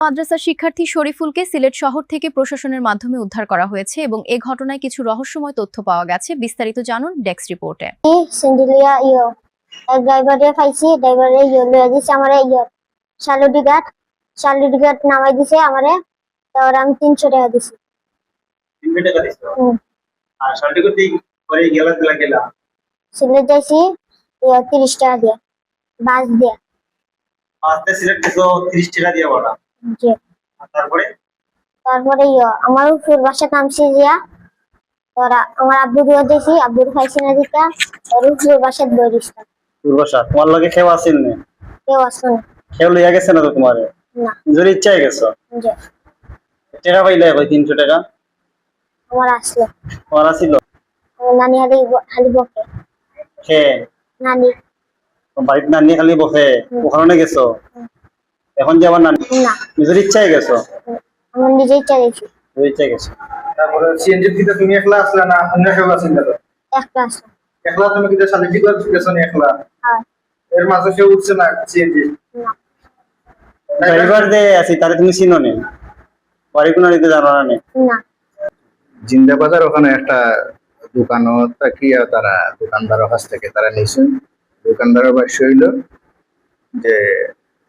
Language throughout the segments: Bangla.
মাদ্রাসার শিক্ষার্থী শরীফুলকে সিলেট শহর থেকে প্রশাসনের মাধ্যমে উদ্ধার করা হয়েছে এবং এ ঘটনায় কিছু রহস্যময় তথ্য পাওয়া গেছে। বিস্তারিত জানুন ডেস্ক রিপোর্টে। সেন্ডিলিয়া এক ড্রাইভারে পাইছি, ড্রাইভারে লয়ে দিছে আমারে শালুডিঘাট নামাই দিছে আমারে। তারপর আমি 300 টাকা দিছি। 300 টাকা দিছো? আর শালুডিঘাট করে গেলা সিলেট যাইছি 30 টাকা দিয়ে, বাস দিয়ে। বাসে সিলেট গেছো 30 টাকা দিয়ে বড়া? জি। তারপরে আমার উপর বাসা নামছি দিয়া, তোরা আমার আব্বু দিয়ে দিছি, আব্বুর খাইছি না দিতা, আর উপর বাসা বই দিছি। পূর্বশা তোমার লগে কেউ আসেন না? কেউ আসলো না। কেউ লইয়া গেছে না তো তোমারে? না। নিজের ইচ্ছায় গেছো? জি। টাকা পাইলে কই 300 টাকা? আমার আসলো। তোমার আসিল? আমার নানি খালি বকে। কে? নানি। বাড়িতে নানি খালি বসে, ওখানে গেছো? এখন যে আবার নানি? না। নিজের ইচ্ছায় গেছো? আমার নিজের ইচ্ছা গেছি। নিজের ইচ্ছায় গেছো। তারপরে সিএনজি থেকে তুমি একলা আসলা না অন্য কেউ আসেন না? একটা আসলো। একলা তুমি কিন্তু শালুডিঘাট গেছো না একলা? হ্যাঁ। এর মাঝে কেউ উঠছে না সিএনজি? না। ড্রাইভার যে আছে তারে তুমি চিনো না? বাড়ি কোন দিতে জানো না? না। জিন্দাবাজার ওখানে একটা দোকানও তাকিয়া তারা দোকানদারের কাছ থেকে তারা নিয়েছেন। দোকানদারের বাস হইল যে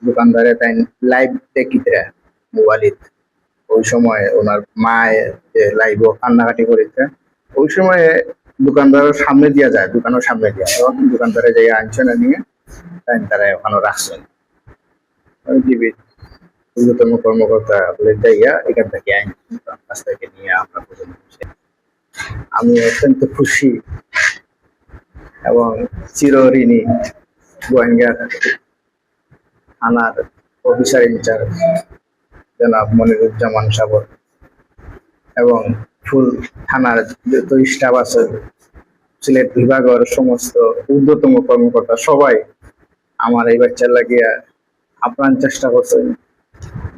দোকানদারে তাই লাইভ দেখিতে মোবাইলত, ওই সময় ওনার মায়ের যে লাইভ কান্নাকাটি করেছে, ওই সময় দোকানদারের সামনে দিয়া যায়, দোকানের সামনে দিয়া, এবং দোকানদারে যাই আনছে না নিয়ে তাই তারা ওখানে রাখছেন। জীবিত ঊর্ধ্বতন কর্মকর্তা বলে যাইয়া এখান থেকে আইন কাছ থেকে নিয়ে আমরা পর্যন্ত আমি অত্যন্ত খুশি এবং চিরঋণী গোয়েঙ্গা থানার অফিসার ইনচার্জ জনাব মনিরুজ্জামান সাগর এবং ফুল থানার যত স্টাফ আছে, সিলেট বিভাগের সমস্ত ঊর্ধ্বতন কর্মকর্তা সবাই আমার এই বাচ্চার লাগিয়া আপ্রাণ চেষ্টা করছেন।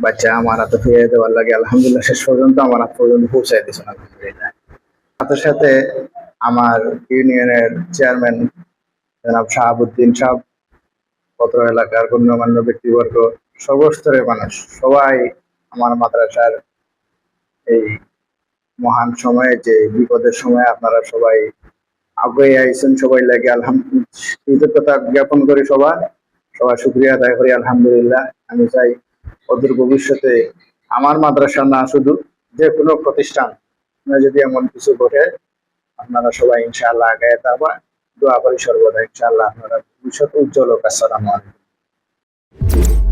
বাচ্চা আমার হাতে ফিরিয়ে দেওয়ার লাগে আলহামদুলিল্লাহ শেষ পর্যন্ত আমার হাত পর্যন্ত পৌঁছাই দিয়েছেন আলহামদুলিল্লাহ। সাথে সাথে আমার ইউনিয়নের চেয়ারম্যান জনাব শাহাবুদ্দিন সাহেব, পত্র এলাকার গণ্যমান্য ব্যক্তিবর্গ, সর্বস্তরের মানুষ সবাই আমার মাদ্রাসার এই মহান সময়ে, যে বিপদের সময় আপনারা সবাই আগে আইছেন, সবাই লাগে আলহামদুলিল্লাহ কৃতজ্ঞতা জ্ঞাপন করি। সবাই শুকরিয়া আদায় করি আলহামদুলিল্লাহ। আমি চাই অদূর ভবিষ্যতে আমার মাদ্রাসা না, শুধু যে কোনো প্রতিষ্ঠান যদি এমন কিছু ঘটে, আপনারা সবাই ইনশাআল্লাহ আগে থাকবা, দোয়া করি সর্বদা ইনশাআল্লাহ আপনারা ভবিষ্যৎ উজ্জ্বল হোক। আসসালামু আলাইকুম।